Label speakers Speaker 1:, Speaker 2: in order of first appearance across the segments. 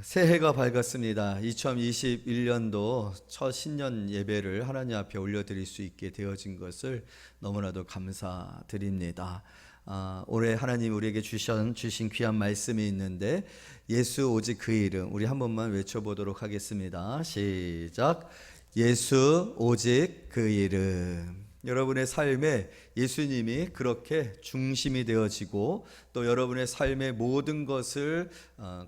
Speaker 1: 새해가 밝았습니다. 2021년도 첫 신년 예배를 하나님 앞에 올려드릴 수 있게 되어진 것을 너무나도 감사드립니다. 올해 하나님 우리에게 주신 귀한 말씀이 있는데, 예수 오직 그 이름, 우리 한 번만 외쳐보도록 하겠습니다. 시작. 예수 오직 그 이름. 여러분의 삶에 예수님이 그렇게 중심이 되어지고, 또 여러분의 삶의 모든 것을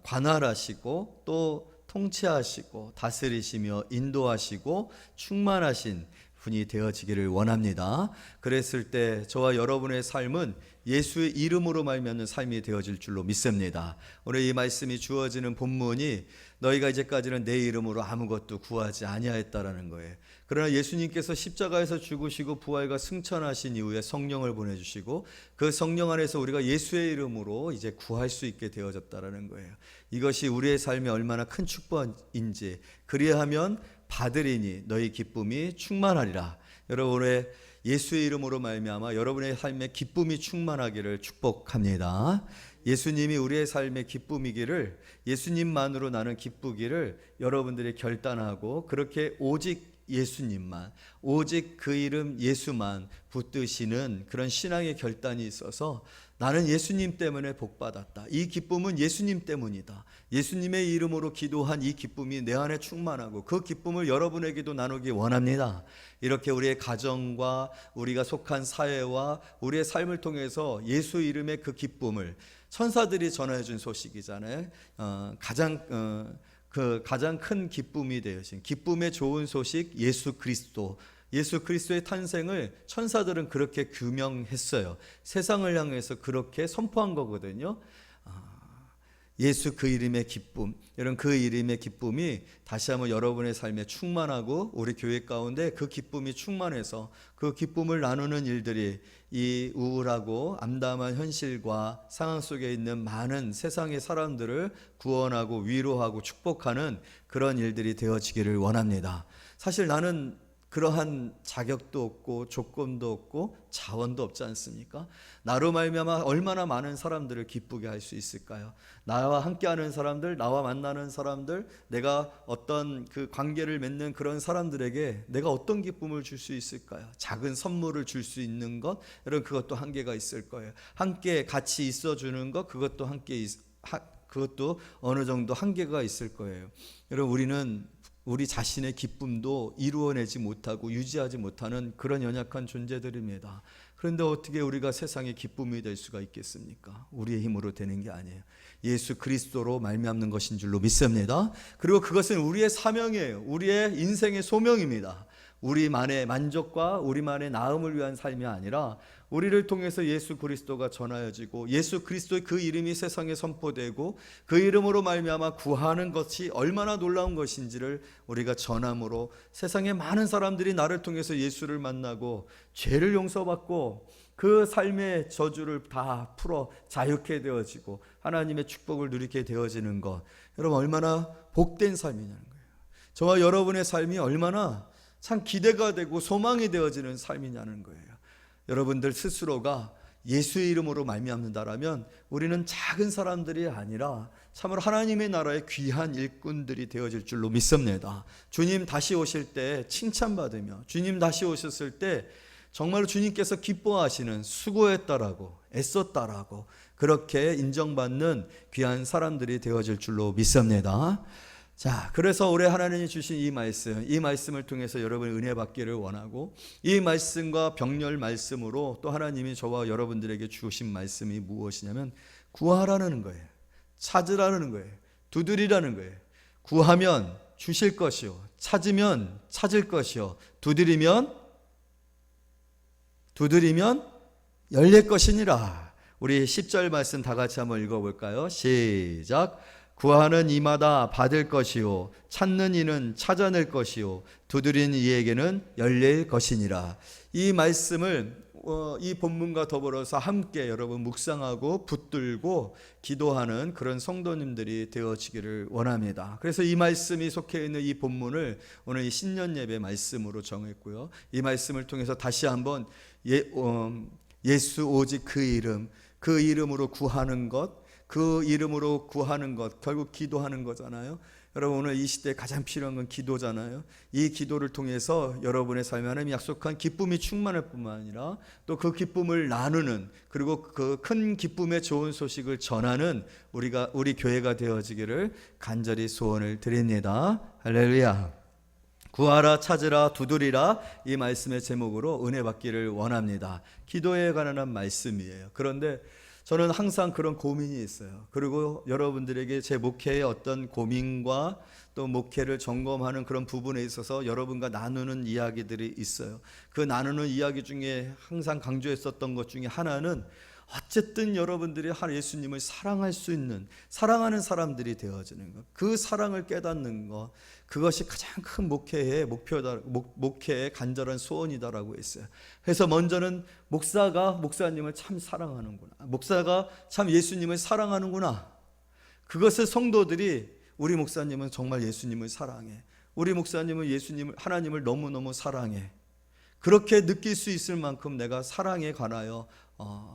Speaker 1: 관할하시고 또 통치하시고 다스리시며 인도하시고 충만하신 분이 되어지기를 원합니다. 그랬을 때 저와 여러분의 삶은 예수의 이름으로 말미암는 삶이 되어질 줄로 믿습니다. 오늘 이 말씀이 주어지는 본문이 너희가 이제까지는 내 이름으로 아무것도 구하지 아니하였다라는 거예요. 그러나 예수님께서 십자가에서 죽으시고 부활과 승천하신 이후에 성령을 보내주시고, 그 성령 안에서 우리가 예수의 이름으로 이제 구할 수 있게 되어졌다라는 거예요. 이것이 우리의 삶에 얼마나 큰 축복인지, 그리하면 받으리니 너희 기쁨이 충만하리라. 여러분의 예수의 이름으로 말미암아 여러분의 삶에 기쁨이 충만하기를 축복합니다. 예수님이 우리의 삶의 기쁨이기를, 예수님만으로 나는 기쁘기를 여러분들이 결단하고, 그렇게 오직 예수님만, 오직 그 이름 예수만 붙드시는 그런 신앙의 결단이 있어서, 나는 예수님 때문에 복받았다, 이 기쁨은 예수님 때문이다, 예수님의 이름으로 기도한 이 기쁨이 내 안에 충만하고 그 기쁨을 여러분에게도 나누기 원합니다. 이렇게 우리의 가정과 우리가 속한 사회와 우리의 삶을 통해서 예수 이름의 그 기쁨을, 천사들이 전해 준 소식이잖아요. 가장 큰 기쁨이 되어진 기쁨의 좋은 소식, 예수 그리스도. 예수 그리스도의 탄생을 천사들은 그렇게 규명했어요. 세상을 향해서 그렇게 선포한 거거든요. 예수 그 이름의 기쁨, 여러분, 그 이름의 기쁨이 다시 한번 여러분의 삶에 충만하고, 우리 교회 가운데 그 기쁨이 충만해서 그 기쁨을 나누는 일들이 이 우울하고 암담한 현실과 상황 속에 있는 많은 세상의 사람들을 구원하고 위로하고 축복하는 그런 일들이 되어지기를 원합니다. 사실 나는 그러한 자격도 없고 조건도 없고 자원도 없지 않습니까? 나로 말미암아 얼마나 많은 사람들을 기쁘게 할 수 있을까요? 나와 함께하는 사람들, 나와 만나는 사람들, 내가 어떤 그 관계를 맺는 그런 사람들에게 내가 어떤 기쁨을 줄 수 있을까요? 작은 선물을 줄 수 있는 것, 여러분, 그것도 한계가 있을 거예요. 함께 같이 있어주는 것, 그것도 어느 정도 한계가 있을 거예요. 여러분, 우리는 우리 자신의 기쁨도 이루어내지 못하고 유지하지 못하는 그런 연약한 존재들입니다. 그런데 어떻게 우리가 세상의 기쁨이 될 수가 있겠습니까? 우리의 힘으로 되는 게 아니에요. 예수 그리스도로 말미암는 것인 줄로 믿습니다. 그리고 그것은 우리의 사명이에요. 우리의 인생의 소명입니다. 우리만의 만족과 우리만의 나음을 위한 삶이 아니라, 우리를 통해서 예수 그리스도가 전하여지고 예수 그리스도의 그 이름이 세상에 선포되고, 그 이름으로 말미암아 구하는 것이 얼마나 놀라운 것인지를 우리가 전함으로 세상의 많은 사람들이 나를 통해서 예수를 만나고 죄를 용서받고 그 삶의 저주를 다 풀어 자유케 되어지고 하나님의 축복을 누리게 되어지는 것, 여러분, 얼마나 복된 삶이냐는 거예요. 저와 여러분의 삶이 얼마나 참 기대가 되고 소망이 되어지는 삶이냐는 거예요. 여러분들 스스로가 예수의 이름으로 말미암는다라면 우리는 작은 사람들이 아니라 참으로 하나님의 나라의 귀한 일꾼들이 되어질 줄로 믿습니다. 주님 다시 오실 때 칭찬받으며, 주님 다시 오셨을 때 정말로 주님께서 기뻐하시는, 수고했다라고, 애썼다라고 그렇게 인정받는 귀한 사람들이 되어질 줄로 믿습니다. 자, 그래서 올해 하나님이 주신 이 말씀을 통해서 여러분이 은혜 받기를 원하고, 이 말씀과 병렬 말씀으로 또 하나님이 저와 여러분들에게 주신 말씀이 무엇이냐면, 구하라는 거예요. 찾으라는 거예요. 두드리라는 거예요. 구하면 주실 것이요, 찾으면 찾을 것이요, 두드리면 열릴 것이니라. 우리 10절 말씀 다 같이 한번 읽어볼까요? 시작. 구하는 이마다 받을 것이요, 찾는 이는 찾아낼 것이요, 두드리는 이에게는 열릴 것이니라. 이 말씀을 이 본문과 더불어서 함께 여러분 묵상하고 붙들고 기도하는 그런 성도님들이 되어지기를 원합니다. 그래서 이 말씀이 속해 있는 이 본문을 오늘 이 신년 예배 말씀으로 정했고요. 이 말씀을 통해서 다시 한번 예수 오직 그 이름, 그 이름으로 구하는 것, 그 이름으로 구하는 것, 결국 기도하는 거잖아요. 여러분, 오늘 이 시대에 가장 필요한 건 기도잖아요. 이 기도를 통해서 여러분의 삶에 하나님이 약속한 기쁨이 충만할 뿐만 아니라 또 그 기쁨을 나누는, 그리고 그 큰 기쁨의 좋은 소식을 전하는 우리 교회가 되어지기를 간절히 소원을 드립니다. 할렐루야. 구하라, 찾으라, 두드리라, 이 말씀의 제목으로 은혜 받기를 원합니다. 기도에 관한 말씀이에요. 그런데 저는 항상 그런 고민이 있어요. 그리고 여러분들에게 제 목회의 어떤 고민과 또 목회를 점검하는 그런 부분에 있어서 여러분과 나누는 이야기들이 있어요. 그 나누는 이야기 중에 항상 강조했었던 것 중에 하나는, 어쨌든 여러분들이 예수님을 사랑할 수 있는, 사랑하는 사람들이 되어지는 것, 그 사랑을 깨닫는 것, 그것이 가장 큰 목회의 목표다, 목회의 간절한 소원이다라고 했어요. 그래서 먼저는 목사님을 참 사랑하는구나, 목사가 참 예수님을 사랑하는구나, 그것을 성도들이, 우리 목사님은 정말 예수님을 사랑해, 우리 목사님은 하나님을 너무너무 사랑해, 그렇게 느낄 수 있을 만큼 내가 사랑에 관하여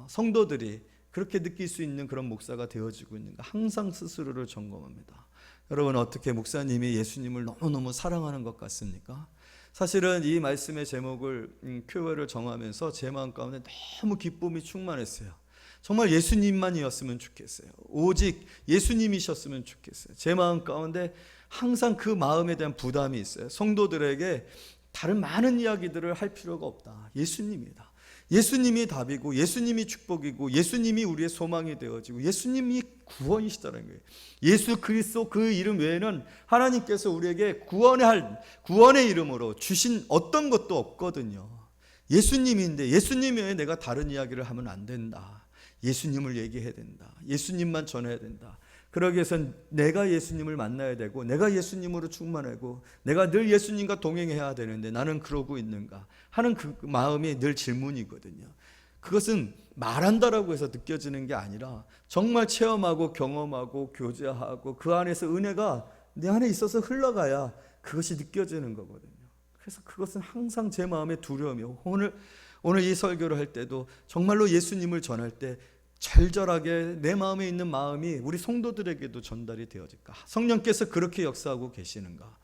Speaker 1: 성도들이 그렇게 느낄 수 있는 그런 목사가 되어지고 있는가, 항상 스스로를 점검합니다. 여러분, 어떻게 목사님이 예수님을 너무너무 사랑하는 것 같습니까? 사실은 이 말씀의 제목을, 표어를 정하면서 제 마음 가운데 너무 기쁨이 충만했어요. 정말 예수님만이었으면 좋겠어요. 오직 예수님이셨으면 좋겠어요. 제 마음 가운데 항상 그 마음에 대한 부담이 있어요. 성도들에게 다른 많은 이야기들을 할 필요가 없다. 예수님이다. 예수님이 답이고, 예수님이 축복이고, 예수님이 우리의 소망이 되어지고, 예수님이 구원이시다는 거예요. 예수 그리스도 그 이름 외에는 하나님께서 우리에게 구원의 이름으로 주신 어떤 것도 없거든요. 예수님인데 예수님 외에 내가 다른 이야기를 하면 안 된다. 예수님을 얘기해야 된다. 예수님만 전해야 된다. 그러기 위해서는 내가 예수님을 만나야 되고, 내가 예수님으로 충만하고, 내가 늘 예수님과 동행해야 되는데 나는 그러고 있는가 하는 그 마음이 늘 질문이거든요. 그것은 말한다라고 해서 느껴지는 게 아니라 정말 체험하고 경험하고 교제하고 그 안에서 은혜가 내 안에 있어서 흘러가야 그것이 느껴지는 거거든요. 그래서 그것은 항상 제 마음의 두려움이요. 오늘 이 설교를 할 때도 정말로 예수님을 전할 때 절절하게 내 마음에 있는 마음이 우리 성도들에게도 전달이 되어질까, 성령께서 그렇게 역사하고 계시는가,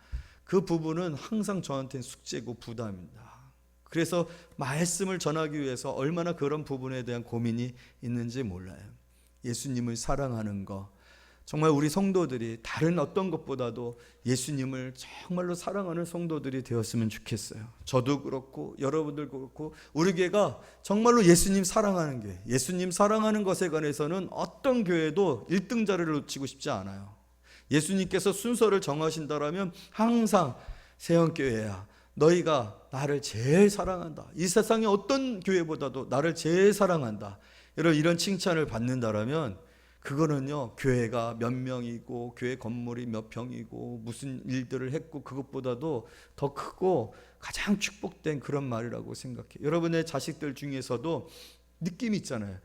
Speaker 1: 그 부분은 항상 저한테는 숙제고 부담입니다. 그래서 말씀을 전하기 위해서 얼마나 그런 부분에 대한 고민이 있는지 몰라요. 예수님을 사랑하는 것, 정말 우리 성도들이 다른 어떤 것보다도 예수님을 정말로 사랑하는 성도들이 되었으면 좋겠어요. 저도 그렇고 여러분들도 그렇고 우리 교회가 정말로 예수님 사랑하는 교회, 예수님 사랑하는 것에 관해서는 어떤 교회도 1등 자리를 놓치고 싶지 않아요. 예수님께서 순서를 정하신다라면 항상 세영교회야, 너희가 나를 제일 사랑한다, 이 세상의 어떤 교회보다도 나를 제일 사랑한다, 이런 칭찬을 받는다라면 그거는요, 교회가 몇 명이고 교회 건물이 몇 평이고 무슨 일들을 했고 그것보다도 더 크고 가장 축복된 그런 말이라고 생각해요. 여러분의 자식들 중에서도 느낌이 있잖아요.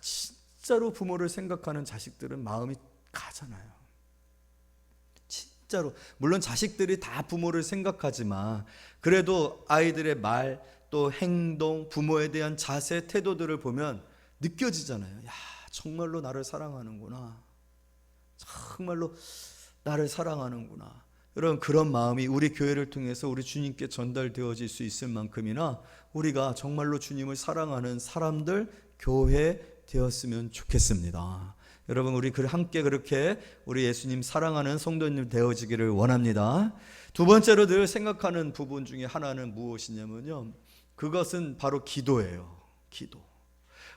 Speaker 1: 진짜로 부모를 생각하는 자식들은 마음이 가잖아요. 진짜로. 물론 자식들이 다 부모를 생각하지만 그래도 아이들의 말, 또 행동, 부모에 대한 자세, 태도들을 보면 느껴지잖아요. 야, 정말로 나를 사랑하는구나, 정말로 나를 사랑하는구나. 여러분, 그런 마음이 우리 교회를 통해서 우리 주님께 전달되어질 수 있을 만큼이나 우리가 정말로 주님을 사랑하는 사람들, 교회 되었으면 좋겠습니다. 여러분, 우리 함께 그렇게 우리 예수님 사랑하는 성도님 되어지기를 원합니다. 두 번째로 늘 생각하는 부분 중에 하나는 무엇이냐면요, 그것은 바로 기도예요. 기도.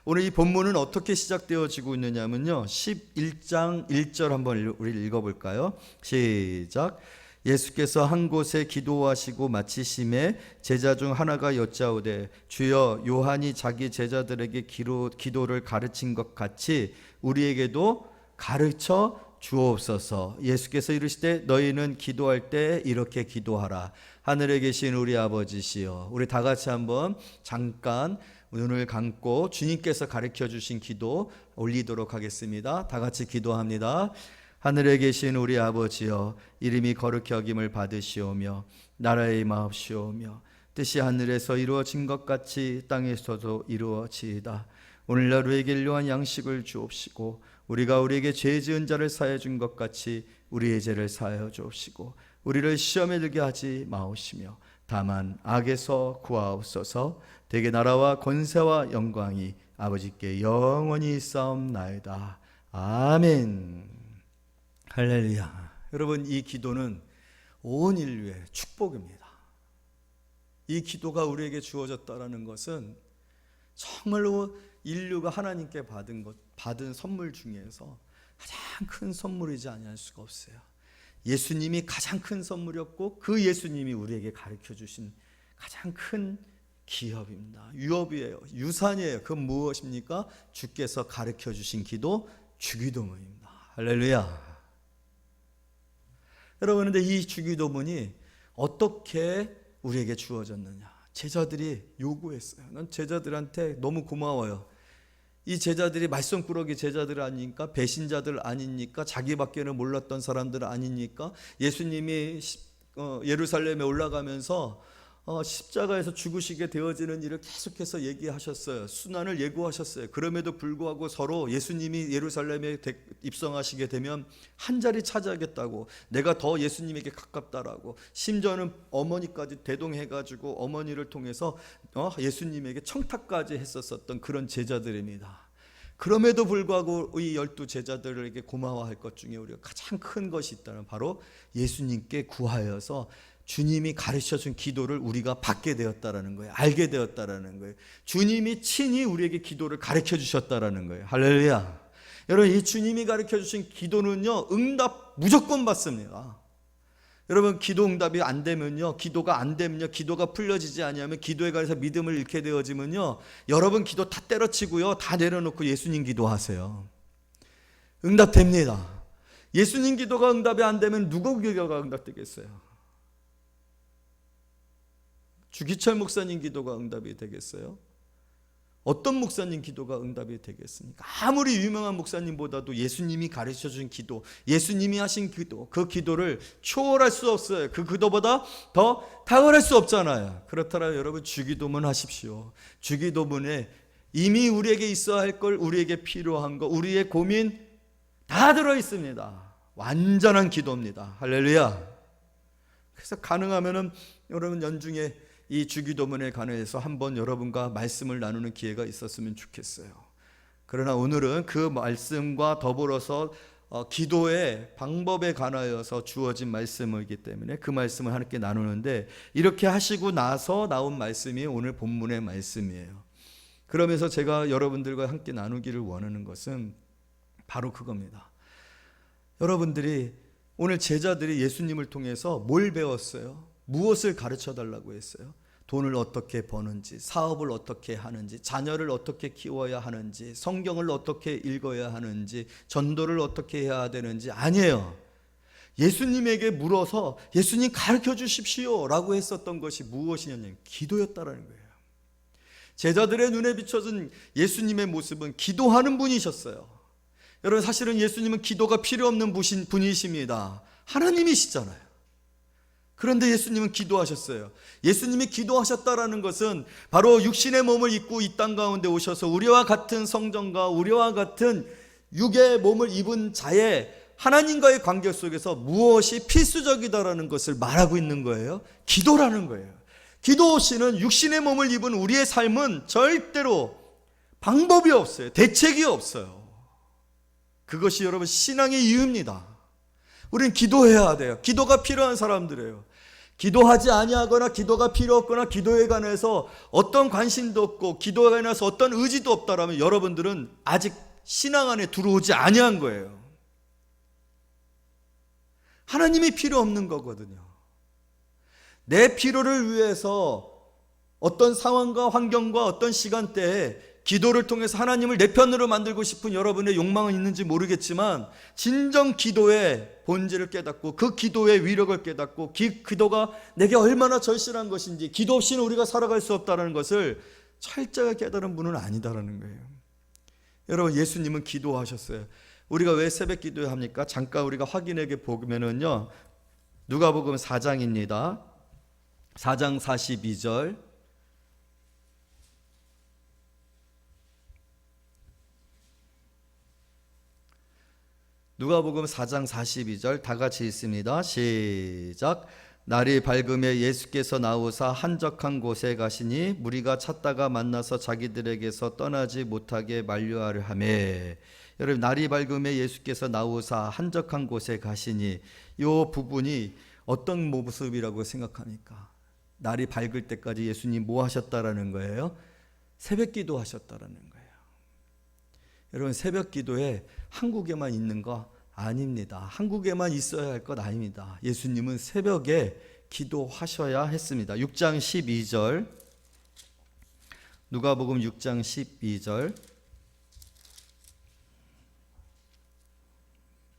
Speaker 1: 오늘 이 본문은 어떻게 시작되어지고 있느냐면요, 11장 1절 한번 우리 읽어볼까요? 시작. 예수께서 한 곳에 기도하시고 마치심에 제자 중 하나가 여짜오되, 주여, 요한이 자기 제자들에게 기도를 가르친 것 같이 우리에게도 가르쳐 주옵소서. 예수께서 이르시되, 너희는 기도할 때 이렇게 기도하라. 하늘에 계신 우리 아버지시여. 우리 다 같이 한번 잠깐 눈을 감고 주님께서 가르쳐 주신 기도 올리도록 하겠습니다. 다 같이 기도합니다. 하늘에 계신 우리 아버지여, 이름이 거룩히 여김을 받으시오며 나라의 임하옵시오며 뜻이 하늘에서 이루어진 것 같이 땅에서도 이루어지이다. 오늘날 우리에게 일용할 양식을 주옵시고 우리가 우리에게 죄 지은 자를 사하여 준 것 같이 우리의 죄를 사하여 주옵시고 우리를 시험에 들게 하지 마옵시며 다만 악에서 구하옵소서. 대개 나라와 권세와 영광이 아버지께 영원히 있사옵나이다. 아멘. 할렐루야. 여러분, 이 기도는 온 인류의 축복입니다. 이 기도가 우리에게 주어졌다는 것은 정말로 인류가 하나님께 받은 선물 중에서 가장 큰 선물이지 아니할 수가 없어요. 예수님이 가장 큰 선물이었고 그 예수님이 우리에게 가르쳐 주신 가장 큰 기업입니다. 유업이에요. 유산이에요. 그건 무엇입니까? 주께서 가르쳐 주신 기도, 주기도문입니다. 할렐루야. 여러분, 그런데 이 주기도문이 어떻게 우리에게 주어졌느냐? 제자들이 요구했어요. 난 제자들한테 너무 고마워요. 이 제자들이 말썽꾸러기 제자들 아니니까, 배신자들 아니니까, 자기밖에는 몰랐던 사람들 아니니까, 예수님이 예루살렘에 올라가면서 십자가에서 죽으시게 되어지는 일을 계속해서 얘기하셨어요. 순환을 예고하셨어요. 그럼에도 불구하고 서로 예수님이 예루살렘에 입성하시게 되면 한 자리 차지하겠다고, 내가 더 예수님에게 가깝다라고, 심지어는 어머니까지 대동해가지고 어머니를 통해서 예수님에게 청탁까지 했었던 그런 제자들입니다. 그럼에도 불구하고 이 12 제자들에게 고마워할 것 중에 우리가 가장 큰 것이 있다는, 바로 예수님께 구하여서 주님이 가르쳐준 기도를 우리가 받게 되었다라는 거예요. 알게 되었다라는 거예요. 주님이 친히 우리에게 기도를 가르쳐 주셨다라는 거예요. 할렐루야. 여러분, 이 주님이 가르쳐 주신 기도는요, 응답 무조건 받습니다. 여러분, 기도 응답이 안 되면요, 기도가 안 되면요, 기도가 풀려지지 아니하면, 기도에 관해서 믿음을 잃게 되어지면요, 여러분 기도 다 때려치고요, 다 내려놓고 예수님 기도하세요. 응답됩니다. 예수님 기도가 응답이 안 되면 누구 기도가 응답되겠어요? 주기철 목사님 기도가 응답이 되겠어요? 어떤 목사님 기도가 응답이 되겠습니까? 아무리 유명한 목사님보다도 예수님이 가르쳐준 기도, 예수님이 하신 기도, 그 기도를 초월할 수 없어요. 그 기도보다 더 탁월할 수 없잖아요. 그렇다면 여러분, 주기도문 하십시오. 주기도문에 이미 우리에게 있어야 할 걸, 우리에게 필요한 거, 우리의 고민 다 들어있습니다. 완전한 기도입니다. 할렐루야. 그래서 가능하면은 여러분 연중에 이 주기도문에 관해서 한번 여러분과 말씀을 나누는 기회가 있었으면 좋겠어요. 그러나 오늘은 그 말씀과 더불어서 기도의 방법에 관하여서 주어진 말씀이기 때문에 그 말씀을 함께 나누는데, 이렇게 하시고 나서 나온 말씀이 오늘 본문의 말씀이에요. 그러면서 제가 여러분들과 함께 나누기를 원하는 것은 바로 그겁니다. 여러분들이 오늘 제자들이 예수님을 통해서 뭘 배웠어요? 무엇을 가르쳐 달라고 했어요? 돈을 어떻게 버는지, 사업을 어떻게 하는지, 자녀를 어떻게 키워야 하는지, 성경을 어떻게 읽어야 하는지, 전도를 어떻게 해야 되는지 아니에요. 예수님에게 물어서 예수님 가르쳐 주십시오 라고 했었던 것이 무엇이냐면 기도였다라는 거예요. 제자들의 눈에 비춰진 예수님의 모습은 기도하는 분이셨어요. 여러분, 사실은 예수님은 기도가 필요 없는 분이십니다. 하나님이시잖아요. 그런데 예수님은 기도하셨어요. 예수님이 기도하셨다라는 것은 바로 육신의 몸을 입고 이 땅 가운데 오셔서 우리와 같은 성정과 우리와 같은 육의 몸을 입은 자의 하나님과의 관계 속에서 무엇이 필수적이다라는 것을 말하고 있는 거예요. 기도라는 거예요. 기도 없이는 육신의 몸을 입은 우리의 삶은 절대로 방법이 없어요. 대책이 없어요. 그것이 여러분 신앙의 이유입니다. 우리는 기도해야 돼요. 기도가 필요한 사람들이에요. 기도하지 아니하거나 기도가 필요 없거나 기도에 관해서 어떤 관심도 없고 기도에 관해서 어떤 의지도 없다라면 여러분들은 아직 신앙 안에 들어오지 아니한 거예요. 하나님이 필요 없는 거거든요. 내 필요를 위해서 어떤 상황과 환경과 어떤 시간대에 기도를 통해서 하나님을 내 편으로 만들고 싶은 여러분의 욕망은 있는지 모르겠지만, 진정 기도의 본질을 깨닫고 그 기도의 위력을 깨닫고 기도가 내게 얼마나 절실한 것인지, 기도 없이는 우리가 살아갈 수 없다는 것을 철저하게 깨달은 분은 아니다라는 거예요. 여러분, 예수님은 기도하셨어요. 우리가 왜 새벽 기도해야 합니까? 잠깐 우리가 확인해 보면은요, 누가복음 4장입니다. 4장 42절. 누가복음 4장 42절 다 같이 읽습니다. 시작. 날이 밝음에 예수께서 나오사 한적한 곳에 가시니 무리가 찾다가 만나서 자기들에게서 떠나지 못하게 만류하려 하매. 여러분, 날이 밝음에 예수께서 나오사 한적한 곳에 가시니, 이 부분이 어떤 모습이라고 생각합니까? 날이 밝을 때까지 예수님 뭐 하셨다라는 거예요? 새벽 기도 하셨다라는 거예요. 여러분, 새벽 기도에 한국에만 있는 거 아닙니다. 한국에만 있어야 할 것 아닙니다. 예수님은 새벽에 기도하셔야 했습니다. 6장 12절, 누가복음 6장 12절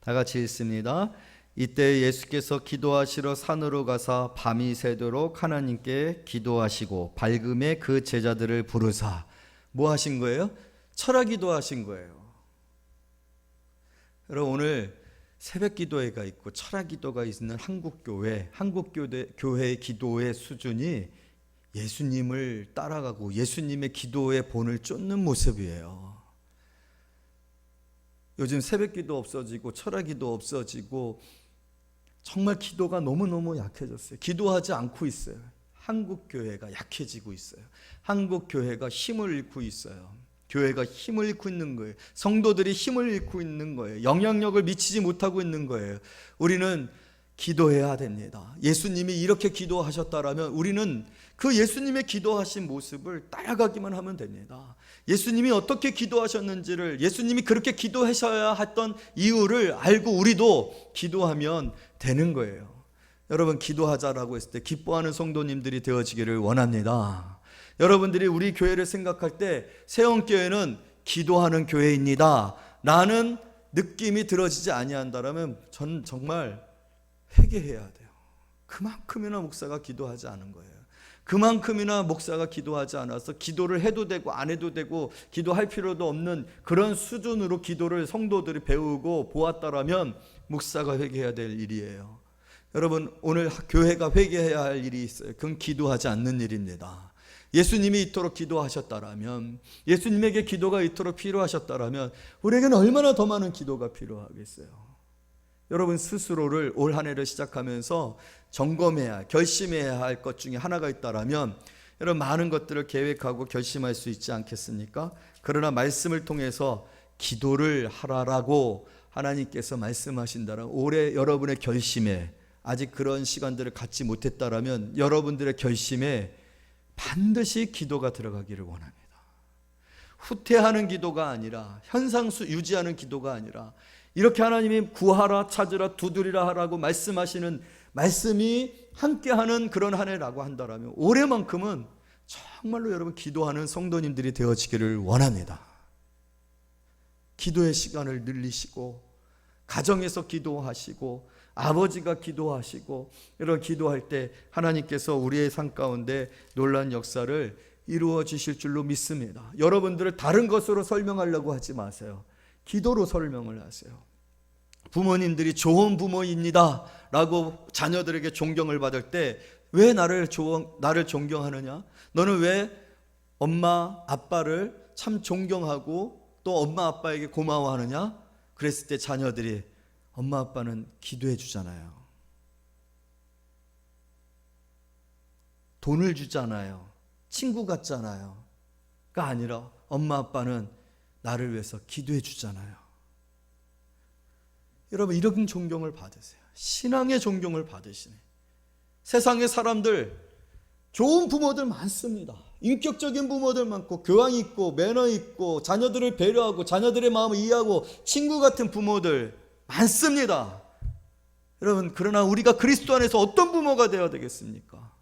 Speaker 1: 다 같이 읽습니다. 이때 예수께서 기도하시러 산으로 가사 밤이 새도록 하나님께 기도하시고 밝음에 그 제자들을 부르사. 뭐 하신 거예요? 철학 기도하신 거예요. 여러분, 오늘 새벽 기도회가 있고 철학 기도가 있는 한국 교회의 기도의 수준이 예수님을 따라가고 예수님의 기도의 본을 쫓는 모습이에요. 요즘 새벽 기도 없어지고 철학 기도 없어지고 정말 기도가 너무너무 약해졌어요. 기도하지 않고 있어요. 한국 교회가 약해지고 있어요. 한국 교회가 힘을 잃고 있어요. 교회가 힘을 잃고 있는 거예요. 성도들이 힘을 잃고 있는 거예요. 영향력을 미치지 못하고 있는 거예요. 우리는 기도해야 됩니다. 예수님이 이렇게 기도하셨다라면 우리는 그 예수님의 기도하신 모습을 따라가기만 하면 됩니다. 예수님이 어떻게 기도하셨는지를, 예수님이 그렇게 기도하셔야 했던 이유를 알고 우리도 기도하면 되는 거예요. 여러분, 기도하자라고 했을 때 기뻐하는 성도님들이 되어지기를 원합니다. 여러분들이 우리 교회를 생각할 때 세원교회는 기도하는 교회입니다 라는 느낌이 들어지지 아니한다면 전 정말 회개해야 돼요. 그만큼이나 목사가 기도하지 않은 거예요. 그만큼이나 목사가 기도하지 않아서 기도를 해도 되고 안 해도 되고 기도할 필요도 없는 그런 수준으로 기도를 성도들이 배우고 보았다라면 목사가 회개해야 될 일이에요. 여러분, 오늘 교회가 회개해야 할 일이 있어요. 그건 기도하지 않는 일입니다. 예수님이 이토록 기도하셨다라면, 예수님에게 기도가 이토록 필요하셨다라면 우리에게는 얼마나 더 많은 기도가 필요하겠어요. 여러분, 스스로를 올 한 해를 시작하면서 점검해야, 결심해야 할 것 중에 하나가 있다라면 여러분, 많은 것들을 계획하고 결심할 수 있지 않겠습니까? 그러나 말씀을 통해서 기도를 하라라고 하나님께서 말씀하신다면 올해 여러분의 결심에 아직 그런 시간들을 갖지 못했다라면 여러분들의 결심에 반드시 기도가 들어가기를 원합니다. 후퇴하는 기도가 아니라, 현상수 유지하는 기도가 아니라, 이렇게 하나님이 구하라, 찾으라, 두드리라 하라고 말씀하시는 말씀이 함께하는 그런 한 해라고 한다면 올해만큼은 정말로 여러분 기도하는 성도님들이 되어지기를 원합니다. 기도의 시간을 늘리시고, 가정에서 기도하시고, 아버지가 기도하시고, 이런 기도할 때 하나님께서 우리의 삶 가운데 놀라운 역사를 이루어 주실 줄로 믿습니다. 여러분들을 다른 것으로 설명하려고 하지 마세요. 기도로 설명을 하세요. 부모님들이 좋은 부모입니다 라고 자녀들에게 존경을 받을 때 왜 나를 존경하느냐? 너는 왜 엄마 아빠를 참 존경하고 또 엄마 아빠에게 고마워하느냐? 그랬을 때 자녀들이 엄마 아빠는 기도해 주잖아요. 돈을 주잖아요. 친구 같잖아요. 가 아니라 엄마 아빠는 나를 위해서 기도해 주잖아요. 여러분, 이런 존경을 받으세요. 신앙의 존경을 받으시네. 세상의 사람들 좋은 부모들 많습니다. 인격적인 부모들 많고, 교양 있고, 매너 있고, 자녀들을 배려하고 자녀들의 마음을 이해하고 친구 같은 부모들 많습니다. 여러분, 그러나 우리가 그리스도 안에서 어떤 부모가 되어야 되겠습니까?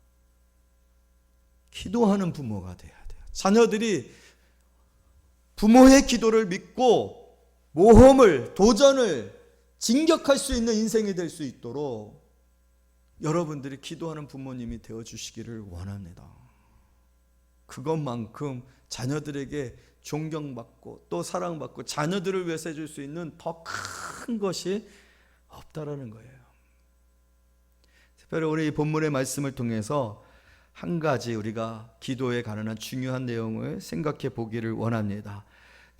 Speaker 1: 기도하는 부모가 되어야 돼요. 자녀들이 부모의 기도를 믿고 모험을, 도전을 진격할 수 있는 인생이 될 수 있도록 여러분들이 기도하는 부모님이 되어주시기를 원합니다. 그것만큼 자녀들에게 존경받고 또 사랑받고 자녀들을 위해서 해줄 수 있는 더 큰 것이 없다라는 거예요. 특별히 우리 이 본문의 말씀을 통해서 한 가지 우리가 기도에 관한 중요한 내용을 생각해 보기를 원합니다.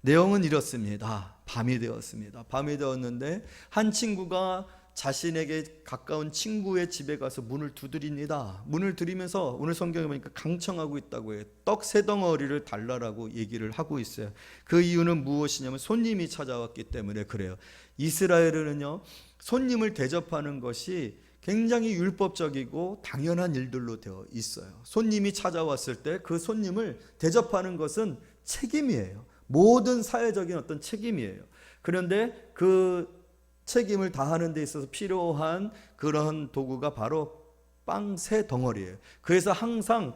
Speaker 1: 내용은 이렇습니다. 밤이 되었습니다. 밤이 되었는데 한 친구가 자신에게 가까운 친구의 집에 가서 문을 두드립니다. 문을 두드리면서 오늘 성경에 보니까 강청하고 있다고 해요. 떡 3덩어리를 달라라고 얘기를 하고 있어요. 그 이유는 무엇이냐면 손님이 찾아왔기 때문에 그래요. 이스라엘은요, 손님을 대접하는 것이 굉장히 율법적이고 당연한 일들로 되어 있어요. 손님이 찾아왔을 때 그 손님을 대접하는 것은 책임이에요. 모든 사회적인 어떤 책임이에요. 그런데 그 책임을 다하는 데 있어서 필요한 그런 도구가 바로 빵 3덩어리예요. 그래서 항상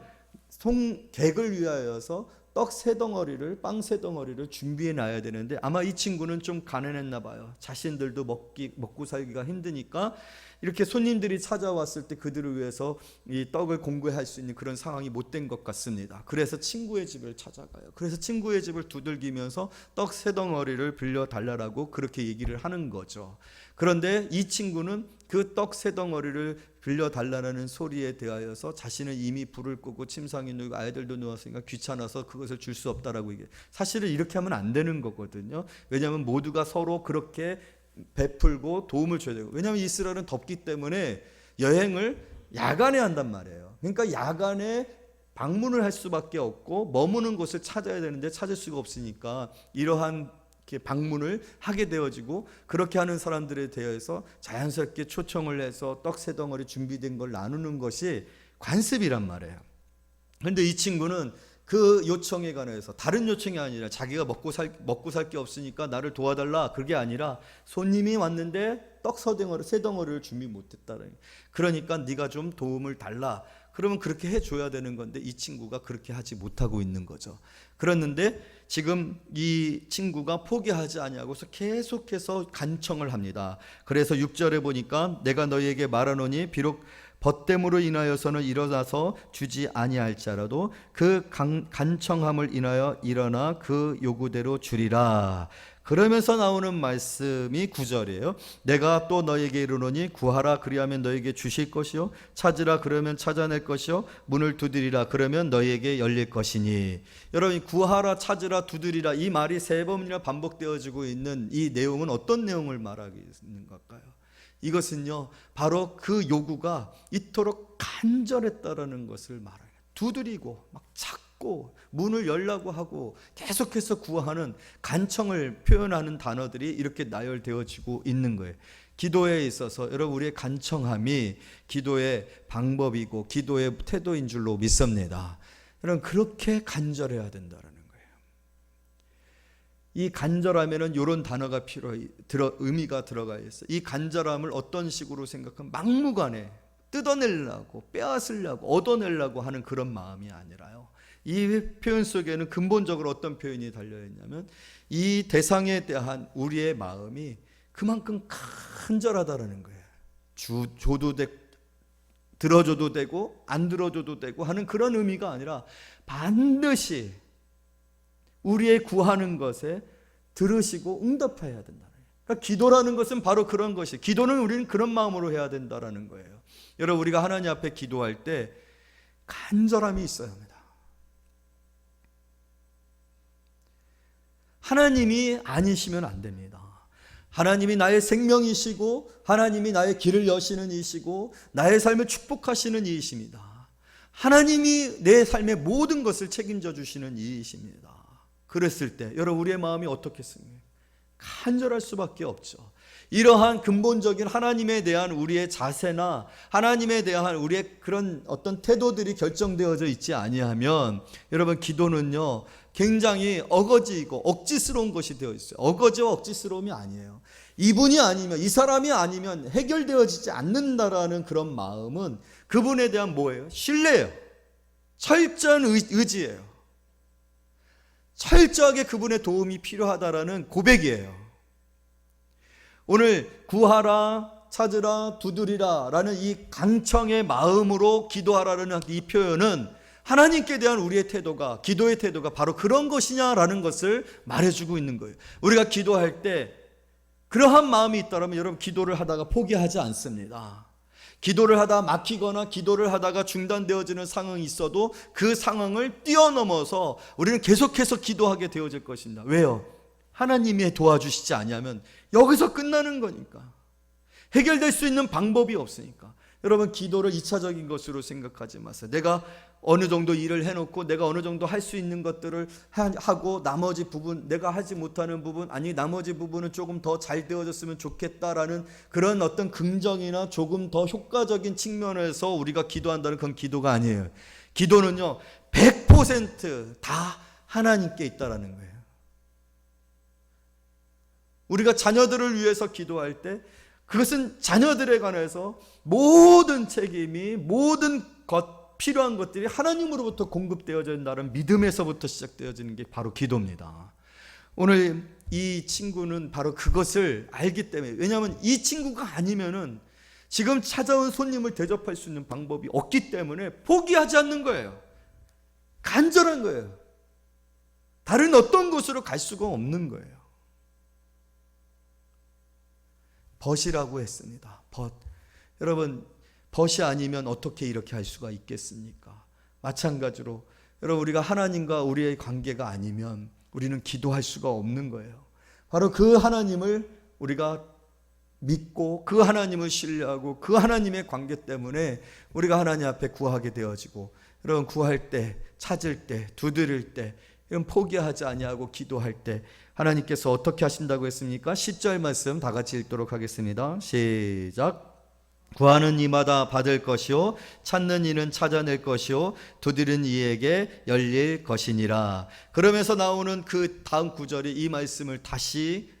Speaker 1: 송객을 위하여서 떡 3덩어리를, 빵 3덩어리를 준비해 놔야 되는데 아마 이 친구는 좀 가난했나 봐요. 자신들도 먹고 살기가 힘드니까 이렇게 손님들이 찾아왔을 때 그들을 위해서 이 떡을 공급할 수 있는 그런 상황이 못 된 것 같습니다. 그래서 친구의 집을 찾아가요. 그래서 친구의 집을 두들기면서 떡 3덩어리를 빌려달라고 그렇게 얘기를 하는 거죠. 그런데 이 친구는 그 떡 3덩어리를 빌려달라는 소리에 대하여서 자신은 이미 불을 끄고 침상에 누우고 아이들도 누웠으니까 귀찮아서 그것을 줄 수 없다라고 얘기해요. 사실은 이렇게 하면 안 되는 거거든요. 왜냐하면 모두가 서로 그렇게 베풀고 도움을 줘야 되고, 왜냐하면 이스라엘은 덥기 때문에 여행을 야간에 한단 말이에요. 그러니까 야간에 방문을 할 수밖에 없고 머무는 곳을 찾아야 되는데 찾을 수가 없으니까 이러한 방문을 하게 되어지고, 그렇게 하는 사람들에 대해서 자연스럽게 초청을 해서 떡 3덩어리 준비된 걸 나누는 것이 관습이란 말이에요. 그런데 이 친구는 그 요청에 관해서, 다른 요청이 아니라 자기가 먹고 살 게 없으니까 나를 도와달라, 그게 아니라 손님이 왔는데 떡 3덩어리를 준비 못했다, 그러니까 네가 좀 도움을 달라. 그러면 그렇게 해줘야 되는 건데 이 친구가 그렇게 하지 못하고 있는 거죠. 그랬는데 지금 이 친구가 포기하지 아니하고서 계속해서 간청을 합니다. 그래서 6절에 보니까 내가 너희에게 말하노니 비록 벗됨으로 인하여서는 일어나서 주지 아니할지라도 그 간청함을 인하여 일어나 그 요구대로 주리라. 그러면서 나오는 말씀이 9절이에요. 내가 또 너에게 이르노니 구하라 그리하면 너에게 주실 것이요 찾으라 그러면 찾아낼 것이요 문을 두드리라 그러면 너에게 열릴 것이니. 여러분, 구하라 찾으라 두드리라 이 말이 3번이나 반복되어지고 있는 이 내용은 어떤 내용을 말하고 있는 걸까요? 이것은요, 바로 그 요구가 이토록 간절했다라는 것을 말해요. 두드리고 막 찾고 문을 열라고 하고 계속해서 구하는 간청을 표현하는 단어들이 이렇게 나열되어지고 있는 거예요. 기도에 있어서 여러분, 우리의 간청함이 기도의 방법이고 기도의 태도인 줄로 믿습니다. 여러분, 그렇게 간절해야 된다는 거예요. 이 간절함에는 이런 단어가 의미가 들어가 있어요. 이 간절함을 어떤 식으로 생각하면 막무가내 뜯어내려고, 빼앗으려고, 얻어내려고 하는 그런 마음이 아니라요. 이 표현 속에는 근본적으로 어떤 표현이 달려있냐면 이 대상에 대한 우리의 마음이 그만큼 간절하다는 거예요. 줘도 되고 들어줘도 되고 안 들어줘도 되고 하는 그런 의미가 아니라 반드시 우리의 구하는 것에 들으시고 응답해야 된다. 그러니까 기도라는 것은 바로 그런 것이에요. 기도는 우리는 그런 마음으로 해야 된다는 거예요. 여러분, 우리가 하나님 앞에 기도할 때 간절함이 있어야 합니다. 하나님이 아니시면 안 됩니다. 하나님이 나의 생명이시고 하나님이 나의 길을 여시는 이시고 나의 삶을 축복하시는 이이십니다. 하나님이 내 삶의 모든 것을 책임져 주시는 이이십니다. 그랬을 때 여러분, 우리의 마음이 어떻겠습니까? 간절할 수밖에 없죠. 이러한 근본적인 하나님에 대한 우리의 자세나 하나님에 대한 우리의 그런 어떤 태도들이 결정되어져 있지 아니하면 여러분, 기도는요 굉장히 어거지이고 억지스러운 것이 되어 있어요. 어거지와 억지스러움이 아니에요. 이분이 아니면, 이 사람이 아니면 해결되어지지 않는다라는 그런 마음은 그분에 대한 뭐예요? 신뢰예요. 철저한 의지예요. 철저하게 그분의 도움이 필요하다라는 고백이에요. 오늘 구하라, 찾으라, 두드리라 라는 이 간청의 마음으로 기도하라는 이 표현은 하나님께 대한 우리의 태도가, 기도의 태도가 바로 그런 것이냐라는 것을 말해주고 있는 거예요. 우리가 기도할 때 그러한 마음이 있다면 여러분, 기도를 하다가 포기하지 않습니다. 기도를 하다가 막히거나 기도를 하다가 중단되어지는 상황이 있어도 그 상황을 뛰어넘어서 우리는 계속해서 기도하게 되어질 것입니다. 왜요? 하나님이 도와주시지 아니하면 여기서 끝나는 거니까. 해결될 수 있는 방법이 없으니까. 여러분, 기도를 2차적인 것으로 생각하지 마세요. 내가 어느 정도 일을 해놓고 내가 어느 정도 할 수 있는 것들을 하고 나머지 부분, 내가 하지 못하는 부분, 아니 나머지 부분은 조금 더 잘 되어졌으면 좋겠다라는 그런 어떤 긍정이나 조금 더 효과적인 측면에서 우리가 기도한다는 그건 기도가 아니에요. 기도는요 100% 하나님께 있다라는 거예요. 우리가 자녀들을 위해서 기도할 때 그것은 자녀들에 관해서 모든 책임이, 모든 필요한 것들이 하나님으로부터 공급되어진다는 믿음에서부터 시작되어지는 게 바로 기도입니다. 오늘 이 친구는 바로 그것을 알기 때문에, 왜냐하면 이 친구가 아니면은 지금 찾아온 손님을 대접할 수 있는 방법이 없기 때문에 포기하지 않는 거예요. 간절한 거예요. 다른 어떤 곳으로 갈 수가 없는 거예요. 벗이라고 했습니다. 벗. 여러분, 벗이 아니면 어떻게 이렇게 할 수가 있겠습니까? 마찬가지로 여러분, 우리가 하나님과 우리의 관계가 아니면 우리는 기도할 수가 없는 거예요. 바로 그 하나님을 우리가 믿고 그 하나님을 신뢰하고 그 하나님의 관계 때문에 우리가 하나님 앞에 구하게 되어지고, 여러분, 구할 때, 찾을 때, 두드릴 때, 이런 포기하지 아니하고 기도할 때 하나님께서 어떻게 하신다고 했습니까? 10절 말씀 다 같이 읽도록 하겠습니다. 시작. 구하는 이마다 받을 것이요 찾는 이는 찾아낼 것이요 두드리는 이에게 열릴 것이니라. 그러면서 나오는 그 다음 구절이 이 말씀을 다시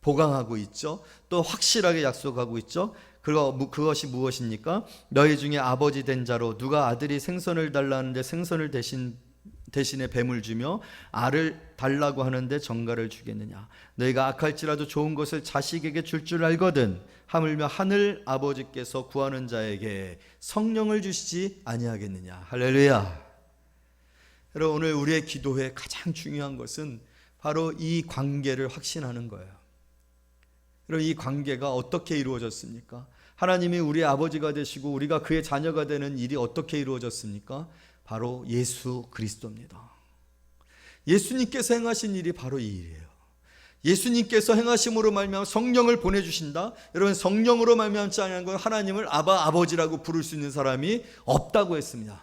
Speaker 1: 보강하고 있죠. 또 확실하게 약속하고 있죠. 그것이 무엇입니까? 너희 중에 아버지 된 자로 누가 아들이 생선을 달라는데 생선을 대신에 뱀을 주며 알을 달라고 하는데 정갈을 주겠느냐? 너희가 악할지라도 좋은 것을 자식에게 줄 줄 알거든 하물며 하늘 아버지께서 구하는 자에게 성령을 주시지 아니하겠느냐? 할렐루야. 여러분, 오늘 우리의 기도의 가장 중요한 것은 바로 이 관계를 확신하는 거예요. 여러분, 이 관계가 어떻게 이루어졌습니까? 하나님이 우리의 아버지가 되시고 우리가 그의 자녀가 되는 일이 어떻게 이루어졌습니까? 바로 예수 그리스도입니다. 예수님께서 행하신 일이 바로 이 일이에요. 예수님께서 행하심으로 말미암아 성령을 보내주신다. 여러분, 성령으로 말미암지 않은 건 하나님을 아바, 아버지라고 부를 수 있는 사람이 없다고 했습니다.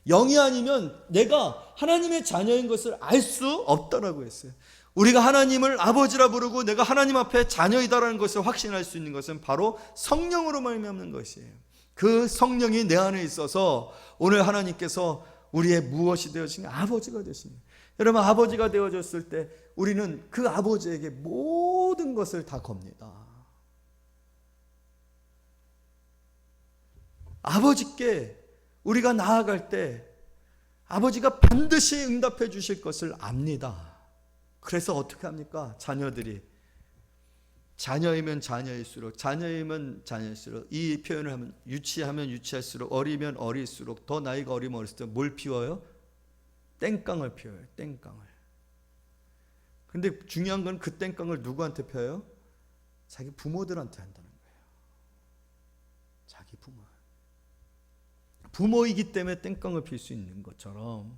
Speaker 1: 영이 아니면 내가 하나님의 자녀인 것을 알 수 없다라고 했어요. 우리가 하나님을 아버지라 부르고 내가 하나님 앞에 자녀이다라는 것을 확신할 수 있는 것은 바로 성령으로 말미암는 것이에요. 그 성령이 내 안에 있어서 오늘 하나님께서 우리의 무엇이 되어진 아버지가 되십니다. 여러분, 아버지가 되어졌을 때 우리는 그 아버지에게 모든 것을 다 겁니다. 아버지께 우리가 나아갈 때 아버지가 반드시 응답해 주실 것을 압니다. 그래서 어떻게 합니까? 자녀이면 자녀일수록, 자녀이면 자녀일수록, 이 표현을 하면 유치하면 유치할수록, 어리면 어릴수록, 더 나이가 어리면 어릴수록 뭘 피워요? 땡깡을 피워요. 땡깡을. 근데 중요한 건 그 땡깡을 누구한테 펴요? 자기 부모들한테 한다는 거예요. 자기 부모. 부모이기 때문에 땡깡을 필 수 있는 것처럼,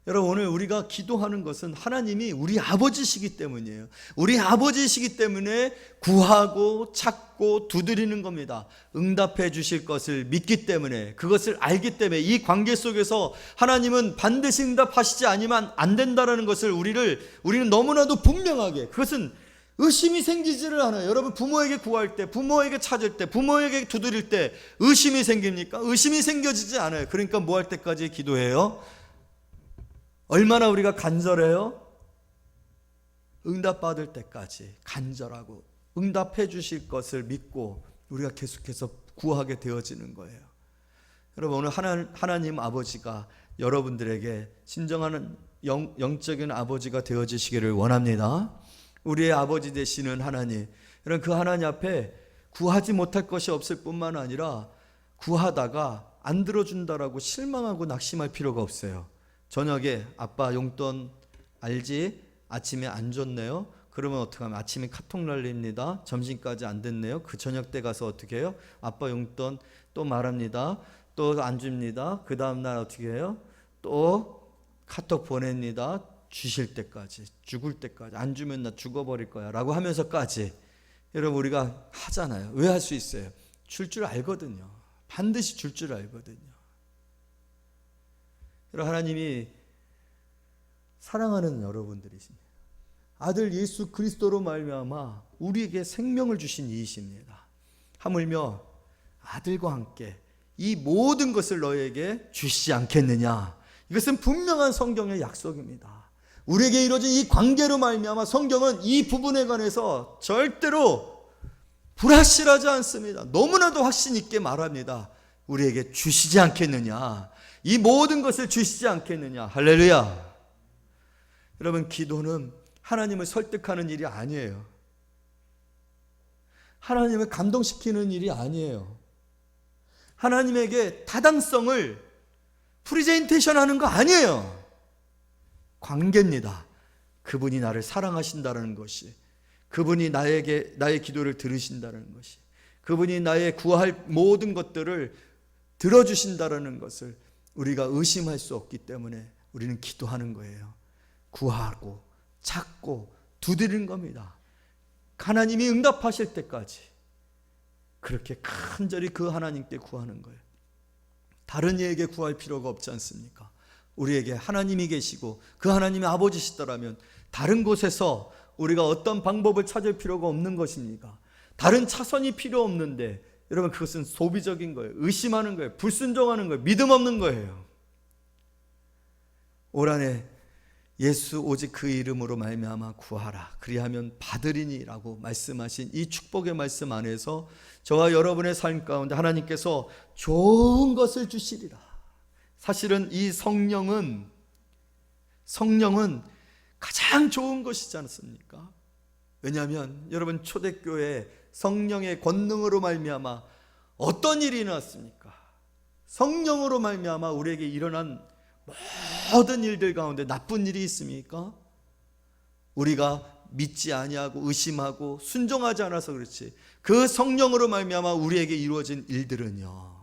Speaker 1: 여러분, 오늘 우리가 기도하는 것은 하나님이 우리 아버지시기 때문이에요. 우리 아버지시기 때문에 구하고 찾고 두드리는 겁니다. 응답해 주실 것을 믿기 때문에, 그것을 알기 때문에, 이 관계 속에서 하나님은 반드시 응답하시지 아니면 안 된다는 것을 우리는 너무나도 분명하게, 그것은 의심이 생기지를 않아요. 여러분, 부모에게 구할 때, 부모에게 찾을 때, 부모에게 두드릴 때 의심이 생깁니까? 의심이 생겨지지 않아요. 그러니까 뭐 할 때까지 기도해요? 얼마나 우리가 간절해요? 응답받을 때까지 간절하고 응답해 주실 것을 믿고 우리가 계속해서 구하게 되어지는 거예요. 여러분, 오늘 하나님 아버지가 여러분들에게 진정한 영적인 아버지가 되어지시기를 원합니다. 우리의 아버지 되시는 하나님, 여러분, 그 하나님 앞에 구하지 못할 것이 없을 뿐만 아니라 구하다가 안 들어준다라고 실망하고 낙심할 필요가 없어요. 저녁에 아빠 용돈 알지? 아침에 안 줬네요. 그러면 어떻게 하면 아침에 카톡 날립니다. 점심까지 안 됐네요. 그 저녁 때 가서 어떻게 해요? 아빠 용돈 또 말합니다. 또 안 줍니다. 그 다음날 어떻게 해요? 또 카톡 보냅니다. 주실 때까지, 죽을 때까지, 안 주면 나 죽어버릴 거야 라고 하면서까지 여러분 우리가 하잖아요. 왜 할 수 있어요? 줄 줄 알거든요. 반드시 줄 줄 알거든요. 여러분 하나님이 사랑하는 여러분들이십니다. 아들 예수 그리스도로 말미암아 우리에게 생명을 주신 이이십니다. 하물며 아들과 함께 이 모든 것을 너에게 주시지 않겠느냐. 이것은 분명한 성경의 약속입니다. 우리에게 이루어진 이 관계로 말미암아 성경은 이 부분에 관해서 절대로 불확실하지 않습니다. 너무나도 확신 있게 말합니다. 우리에게 주시지 않겠느냐. 이 모든 것을 주시지 않겠느냐. 할렐루야. 여러분 기도는 하나님을 설득하는 일이 아니에요. 하나님을 감동시키는 일이 아니에요. 하나님에게 타당성을 프리젠테이션 하는 거 아니에요. 관계입니다. 그분이 나를 사랑하신다는 것이, 그분이 나의 기도를 들으신다는 것이, 그분이 나의 구할 모든 것들을 들어주신다는 것을 우리가 의심할 수 없기 때문에 우리는 기도하는 거예요. 구하고 찾고 두드리는 겁니다. 하나님이 응답하실 때까지 그렇게 간절히 그 하나님께 구하는 거예요. 다른 이에게 구할 필요가 없지 않습니까? 우리에게 하나님이 계시고 그 하나님이 아버지시더라면 다른 곳에서 우리가 어떤 방법을 찾을 필요가 없는 것입니까? 다른 차선이 필요 없는데 여러분 그것은 소비적인 거예요. 의심하는 거예요. 불순종하는 거예요. 믿음 없는 거예요. 올 한해 예수 오직 그 이름으로 말미암아 구하라 그리하면 받으리니라고 말씀하신 이 축복의 말씀 안에서 저와 여러분의 삶 가운데 하나님께서 좋은 것을 주시리라. 사실은 이 성령은 가장 좋은 것이지 않습니까? 왜냐하면 여러분 초대교회 성령의 권능으로 말미암아 어떤 일이 일어났습니까? 성령으로 말미암아 우리에게 일어난 모든 일들 가운데 나쁜 일이 있습니까? 우리가 믿지 아니하고 의심하고 순종하지 않아서 그렇지 그 성령으로 말미암아 우리에게 이루어진 일들은요,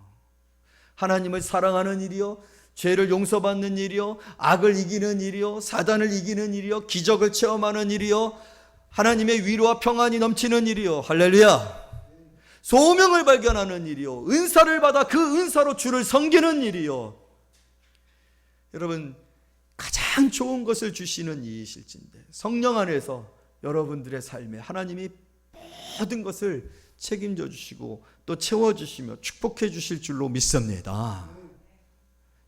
Speaker 1: 하나님을 사랑하는 일이요, 죄를 용서받는 일이요, 악을 이기는 일이요, 사단을 이기는 일이요, 기적을 체험하는 일이요, 하나님의 위로와 평안이 넘치는 일이요, 할렐루야, 소명을 발견하는 일이요, 은사를 받아 그 은사로 주를 섬기는 일이요. 여러분 가장 좋은 것을 주시는 이이실진데 성령 안에서 여러분들의 삶에 하나님이 모든 것을 책임져 주시고 또 채워주시며 축복해 주실 줄로 믿습니다.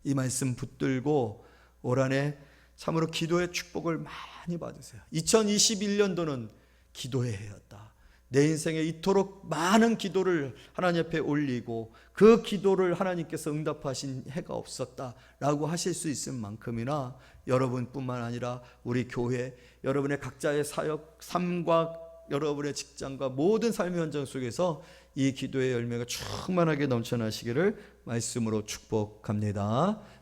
Speaker 1: 이 말씀 붙들고 올 한해 참으로 기도의 축복을 많이 받으세요. 2021년도는 기도의 해였다. 내 인생에 이토록 많은 기도를 하나님 앞에 올리고 그 기도를 하나님께서 응답하신 해가 없었다라고 하실 수 있을 만큼이나 여러분뿐만 아니라 우리 교회, 여러분의 각자의 사역, 삶과 여러분의 직장과 모든 삶의 현장 속에서 이 기도의 열매가 충만하게 넘쳐나시기를 말씀으로 축복합니다.